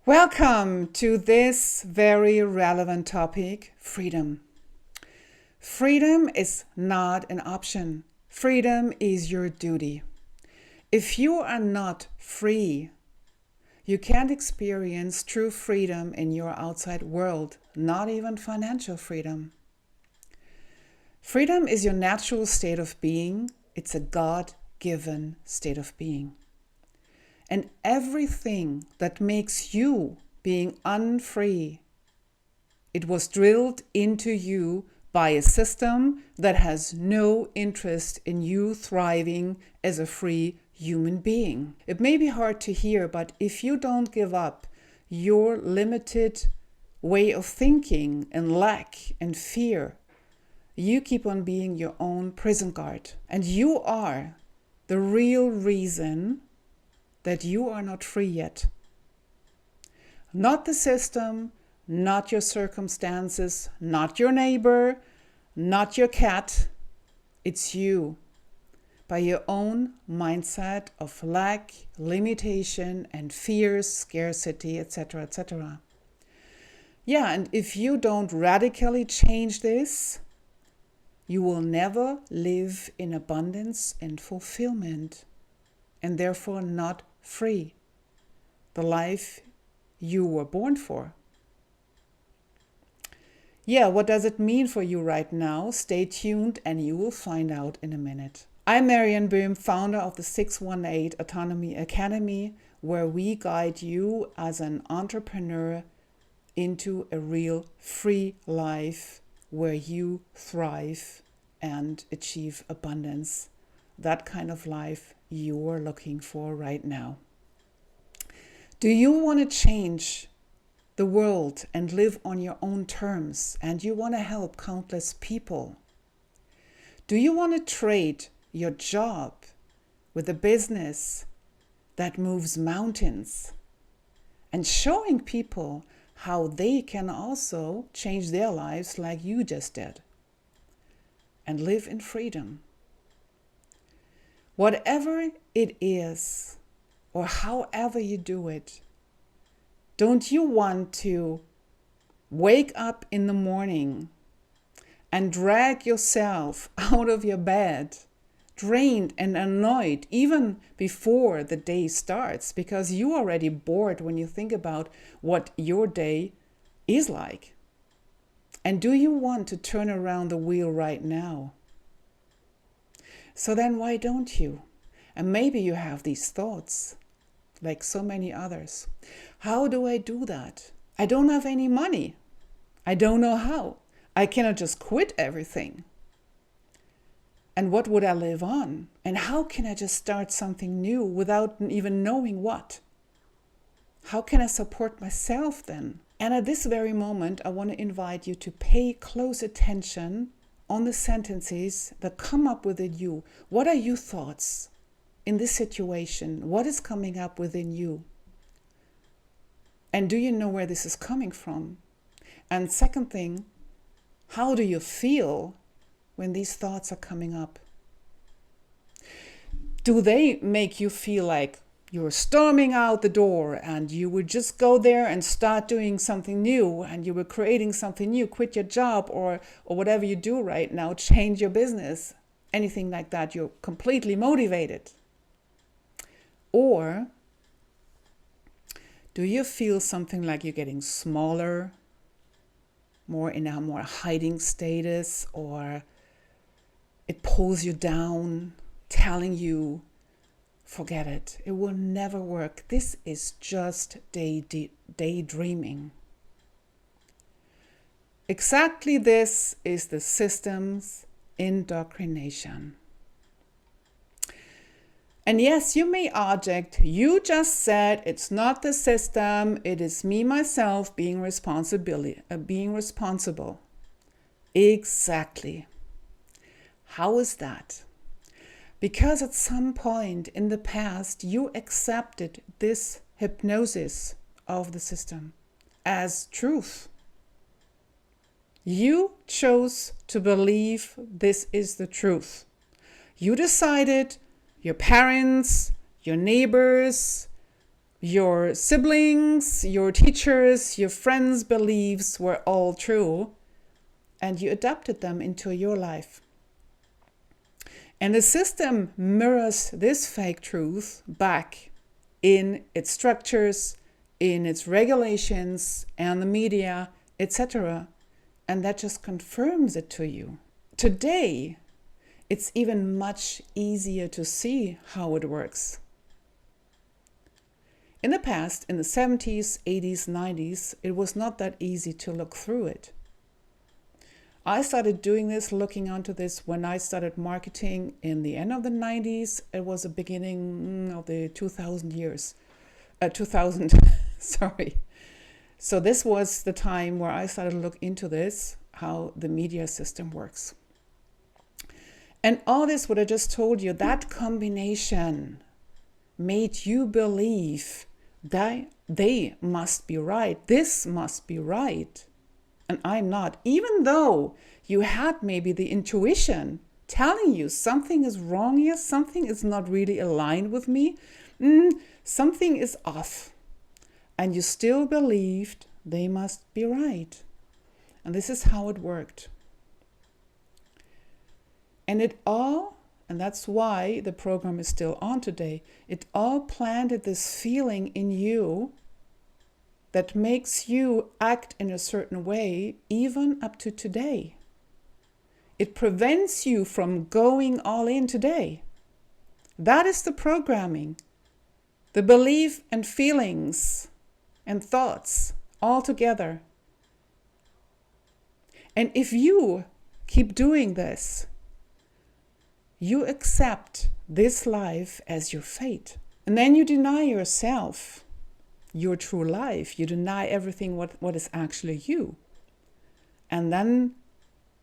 Welcome to this very relevant topic, freedom. Freedom is not an option. Freedom is your duty. If you are not free, you can't experience true freedom in your outside world, not even financial freedom. Freedom is your natural state of being. It's a God-given state of being. And everything that makes you being unfree, it was drilled into you by a system that has no interest in you thriving as a free human being. It may be hard to hear, but if you don't give up your limited way of thinking and lack and fear, you keep on being your own prison guard. And you are the real reason that you are not free yet. Not the system, not your circumstances, not your neighbor, not your cat. It's you, by your own mindset of lack, limitation, and fears, scarcity, etc., etc. Yeah, and if you don't radically change this, you will never live in abundance and fulfillment, and therefore not free, the life you were born for. Yeah, what does it mean for you right now? Stay tuned and you will find out in a minute. I'm Marianne Boehm, founder of the 618 Autonomy Academy, where we guide you as an entrepreneur into a real free life where you thrive and achieve abundance. That kind of life you are looking for right now. Do you want to change the world and live on your own terms, and you want to help countless people? Do you want to trade your job with a business that moves mountains and showing people how they can also change their lives like you just did and live in freedom? Whatever it is, or however you do it, don't you want to wake up in the morning and drag yourself out of your bed, drained and annoyed even before the day starts, because you're already bored when you think about what your day is like? And do you want to turn around the wheel right now? So then why don't you? And maybe you have these thoughts, like so many others. How do I do that? I don't have any money. I don't know how. I cannot just quit everything. And what would I live on? And how can I just start something new without even knowing what? How can I support myself then? And at this very moment, I want to invite you to pay close attention on the sentences that come up within you. What are your thoughts in this situation? What is coming up within you? And do you know where this is coming from? And second thing, how do you feel when these thoughts are coming up? Do they make you feel like you're storming out the door and you would just go there and start doing something new, and you were creating something new, quit your job or whatever you do right now, change your business, anything like that, you're completely motivated? Or do you feel something like you're getting smaller, more in a more hiding status, or it pulls you down, telling you, forget it, it will never work. This is just daydreaming. Exactly this is the system's indoctrination. And yes, you may object, you just said it's not the system, it is me, myself, being responsible. Exactly. How is that? Because at some point in the past, you accepted this hypnosis of the system as truth. You chose to believe this is the truth. You decided your parents, your neighbors, your siblings, your teachers, your friends' beliefs were all true, and you adapted them into your life. And the system mirrors this fake truth back in its structures, in its regulations, and the media, etc. And that just confirms it to you. Today, it's even much easier to see how it works. In the past, in the 70s, 80s, 90s, it was not that easy to look through it. I started doing this, looking onto this when I started marketing in the end of the 90s. It was the beginning of the 2000 years. 2000, sorry. So this was the time where I started to look into this, how the media system works. And all this, what I just told you, that combination made you believe that they must be right. This must be right. And I'm not. Even though you had maybe the intuition telling you something is wrong here, something is not really aligned with me, something is off. And you still believed they must be right. And this is how it worked. And and that's why the program is still on today, it all planted this feeling in you that makes you act in a certain way, even up to today. It prevents you from going all in today. That is the programming. The belief and feelings and thoughts all together. And if you keep doing this, you accept this life as your fate. And then you deny yourself your true life. You deny everything what is actually you. And then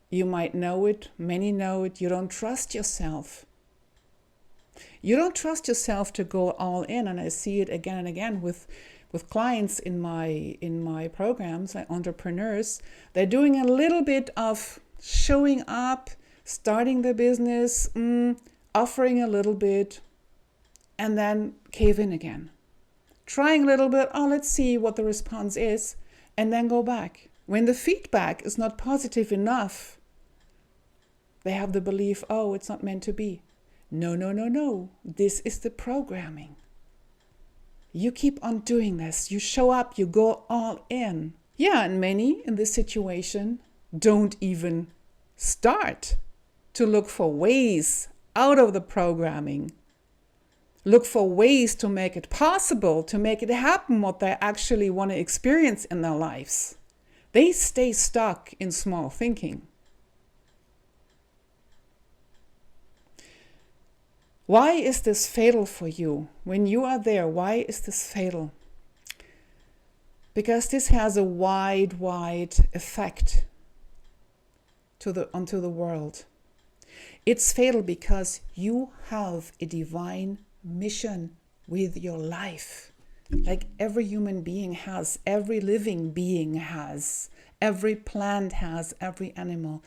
you might know it, many know it, you don't trust yourself. You don't trust yourself to go all in. And I see it again and again with clients in my programs, like entrepreneurs. They're doing a little bit of showing up, starting the business, offering a little bit, and then cave in again. Trying a little bit, let's see what the response is, and then go back. When the feedback is not positive enough, they have the belief, it's not meant to be. No. This is the programming. You keep on doing this. You show up, you go all in. Yeah, and many in this situation don't even start to look for ways out of the programming. Look for ways to make it possible, to make it happen what they actually want to experience in their lives. They stay stuck in small thinking. Why is this fatal for you? When you are there, why is this fatal? Because this has a wide effect onto the world. It's fatal because you have a divine mission with your life, like every human being has, every living being has, every plant has, every animal.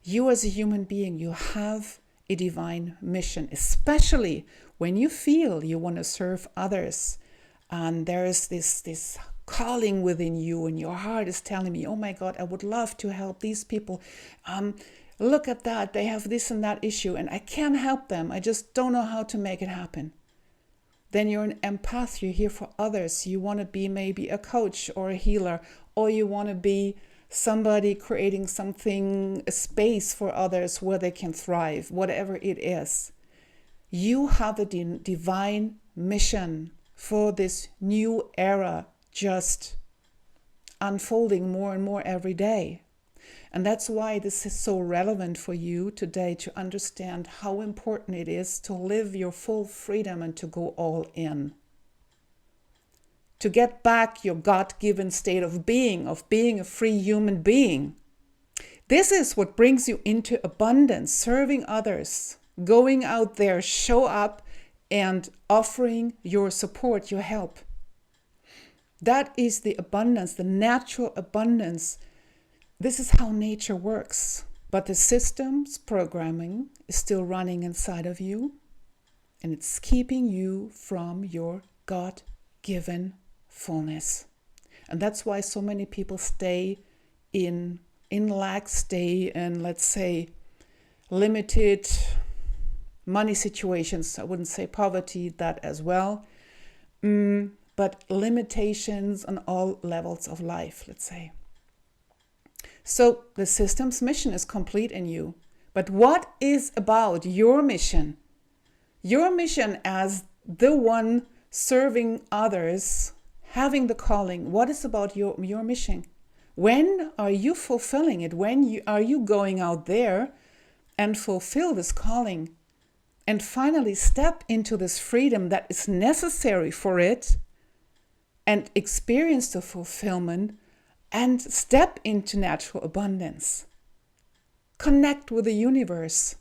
You as a human being, you have a divine mission, especially when you feel you want to serve others, and there is this calling within you, and your heart is telling me, oh my God, I would love to help these people. Look at that, they have this and that issue, and I can't help them. I just don't know how to make it happen. Then you're an empath, you're here for others. You want to be maybe a coach or a healer, or you want to be somebody creating something, a space for others where they can thrive, whatever it is. You have a divine mission for this new era, just unfolding more and more every day. And that's why this is so relevant for you today, to understand how important it is to live your full freedom and to go all in. To get back your God-given state of being a free human being. This is what brings you into abundance, serving others, going out there, show up and offering your support, your help. That is the abundance, the natural abundance. This is how nature works. But the system's programming is still running inside of you, and it's keeping you from your God God-given fullness. And that's why so many people stay in lack, stay in, let's say, limited money situations. I wouldn't say poverty, that as well. But limitations on all levels of life, let's say. So the system's mission is complete in you. But what is about your mission? Your mission as the one serving others, having the calling, what is about your mission? When are you fulfilling it? When are you going out there and fulfill this calling and finally step into this freedom that is necessary for it and experience the fulfillment and step into natural abundance? Connect with the universe.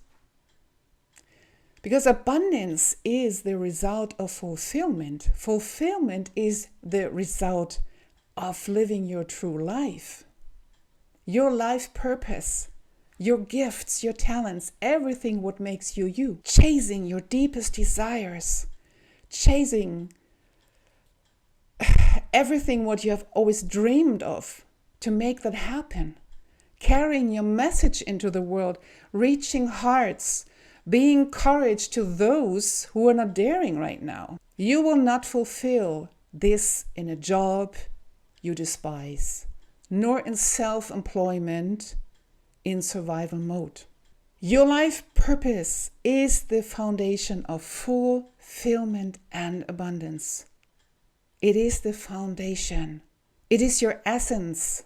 Because abundance is the result of fulfillment. Fulfillment is the result of living your true life. Your life purpose, your gifts, your talents, everything what makes you you. Chasing your deepest desires. Chasing everything what you have always dreamed of to make that happen. Carrying your message into the world, reaching hearts, being courage to those who are not daring right now. You will not fulfill this in a job you despise, nor in self-employment in survival mode. Your life purpose is the foundation of fulfillment and abundance. It is the foundation. It is your essence,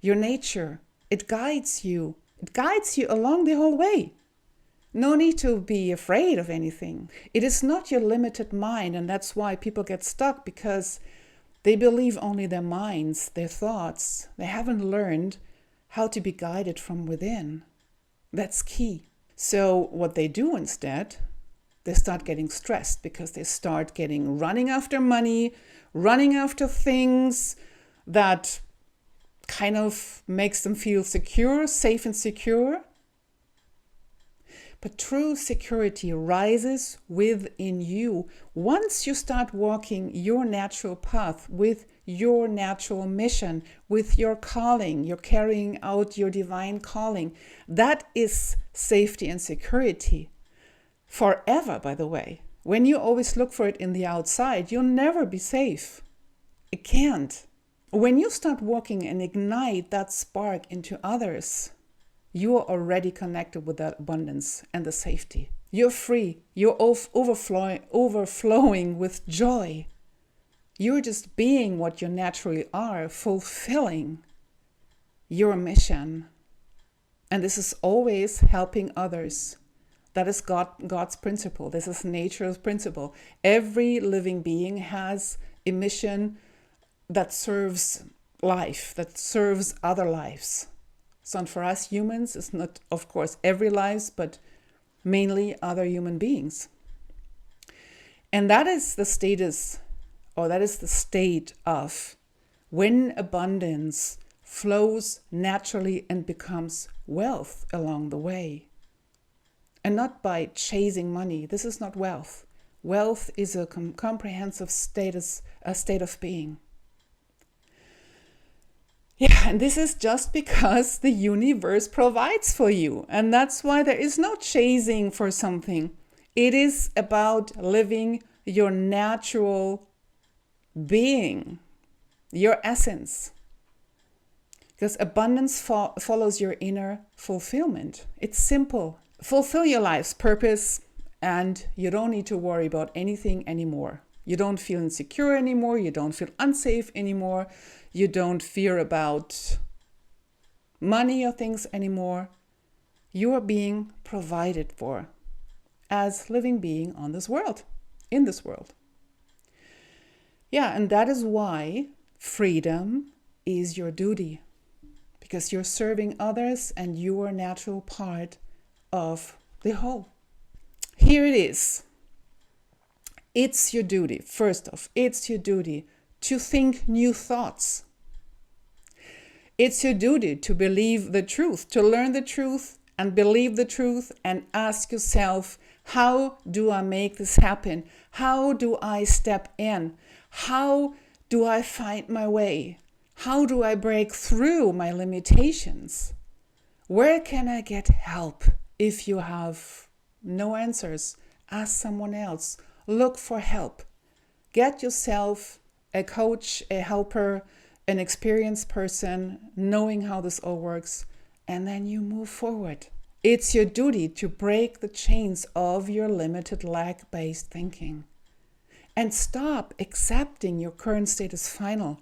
your nature. It guides you. It guides you along the whole way. No need to be afraid of anything. It is not your limited mind, and that's why people get stuck, because they believe only their minds, their thoughts. They haven't learned how to be guided from within. That's key. So what they do instead, they start getting stressed because they start running after money, running after things that kind of makes them feel secure, safe and secure. But true security rises within you once you start walking your natural path with your natural mission, with your calling. You're carrying out your divine calling. That is safety and security. Forever, by the way. When you always look for it in the outside, you'll never be safe. It can't. When you start walking and ignite that spark into others, you are already connected with that abundance and the safety. You're free. You're overflowing with joy. You're just being what you naturally are, fulfilling your mission. And this is always helping others. That is God's principle. This is nature's principle. Every living being has a mission that serves life, that serves other lives. So for us humans, it's not, of course, every lives, but mainly other human beings. And that is the status, or that is the state of when abundance flows naturally and becomes wealth along the way. And not by chasing money. This is not wealth. Wealth is a comprehensive status, a state of being. Yeah, and this is just because the universe provides for you. And that's why there is no chasing for something. It is about living your natural being, your essence. Because abundance follows your inner fulfillment. It's simple. Fulfill your life's purpose and you don't need to worry about anything anymore. You don't feel insecure anymore. You don't feel unsafe anymore. You don't fear about money or things anymore. You are being provided for as living being on this world, in this world. Yeah, and that is why freedom is your duty, because you're serving others and you are a natural part of the whole. Here it is. It's your duty. First off, it's your duty to think new thoughts. It's your duty to believe the truth, to learn the truth and believe the truth and ask yourself, how do I make this happen? How do I step in? How do I find my way? How do I break through my limitations? Where can I get help? If you have no answers, ask someone else. Look for help. Get yourself a coach, a helper, an experienced person, knowing how this all works, and then you move forward. It's your duty to break the chains of your limited lack-based thinking. And stop accepting your current state as final.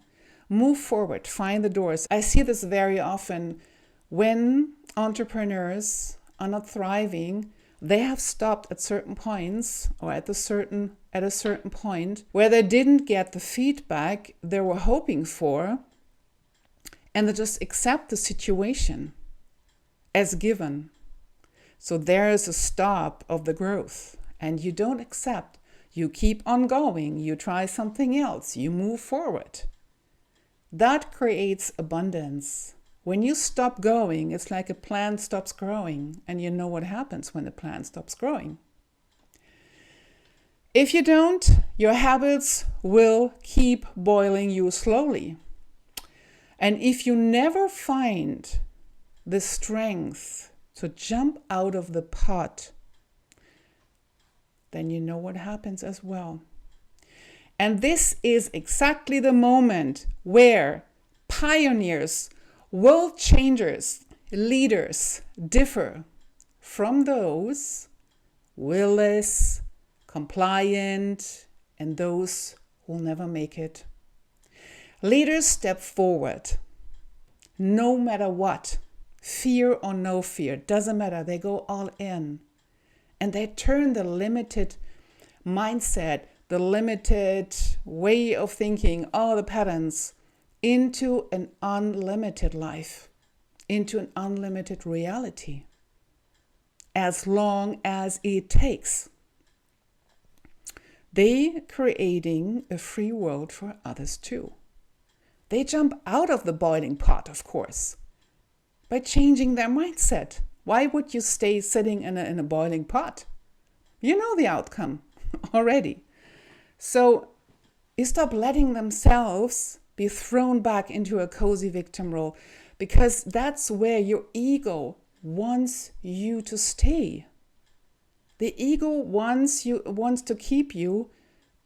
Move forward, find the doors. I see this very often when entrepreneurs are not thriving. They have stopped at certain points or at a certain point where they didn't get the feedback they were hoping for, and they just accept the situation as given. So there is a stop of the growth, and you don't accept. You keep on going. You try something else. You move forward. That creates abundance. When you stop going, it's like a plant stops growing, and you know what happens when the plant stops growing. If you don't, your habits will keep boiling you slowly. And if you never find the strength to jump out of the pot, then you know what happens as well. And this is exactly the moment where pioneers, world changers, leaders differ from those willless, compliant, and those who will never make it. Leaders step forward, no matter what, fear or no fear, doesn't matter. They go all in, and they turn the limited mindset, the limited way of thinking, all the patterns, into an unlimited life, into an unlimited reality, as long as it takes. They creating a free world for others too. They jump out of the boiling pot, of course, by changing their mindset. Why would you stay sitting in a boiling pot? You know the outcome already. So you stop letting themselves be thrown back into a cozy victim role, because that's where your ego wants you to stay. The ego wants to keep you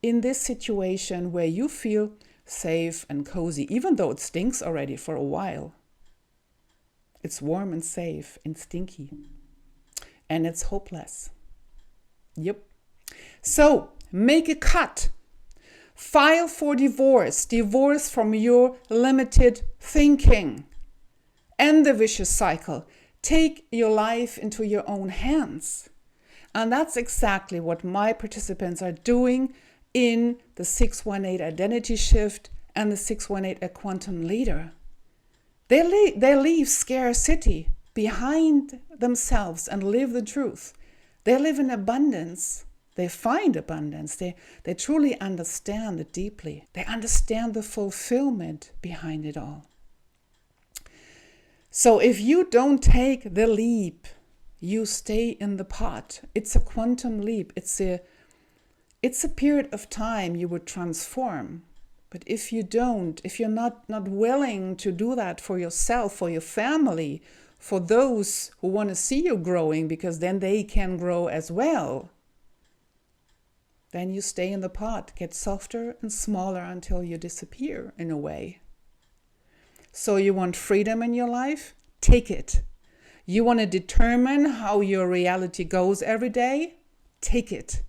in this situation where you feel safe and cozy, even though it stinks already for a while. It's warm and safe and stinky. And it's hopeless. Yep. So make a cut. File for divorce. Divorce from your limited thinking. End the vicious cycle. Take your life into your own hands. And that's exactly what my participants are doing in the 618 Identity Shift and the 618 A Quantum Leader. They leave scarcity behind themselves and live the truth. They live in abundance. They find abundance. They truly understand it deeply. They understand the fulfillment behind it all. So if you don't take the leap, you stay in the pot. It's a quantum leap. It's a period of time you would transform. But if you don't, if you're not willing to do that for yourself, for your family, for those who want to see you growing, because then they can grow as well, then you stay in the pot, get softer and smaller until you disappear in a way. So you want freedom in your life? Take it. You want to determine how your reality goes every day? Take it.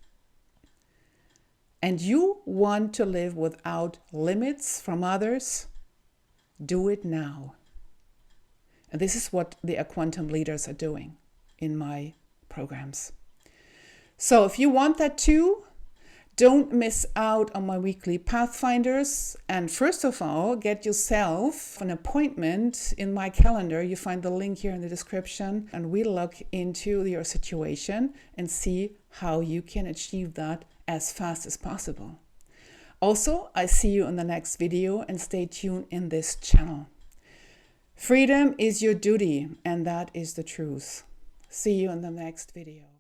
And you want to live without limits from others? Do it now. And this is what the quantum leaders are doing in my programs. So if you want that too, don't miss out on my weekly Pathfinders. And first of all, get yourself an appointment in my calendar. You find the link here in the description, and we look into your situation and see how you can achieve that as fast as possible. Also, I see you in the next video, and stay tuned in this channel. Freedom is your duty, and that is the truth. See you in the next video.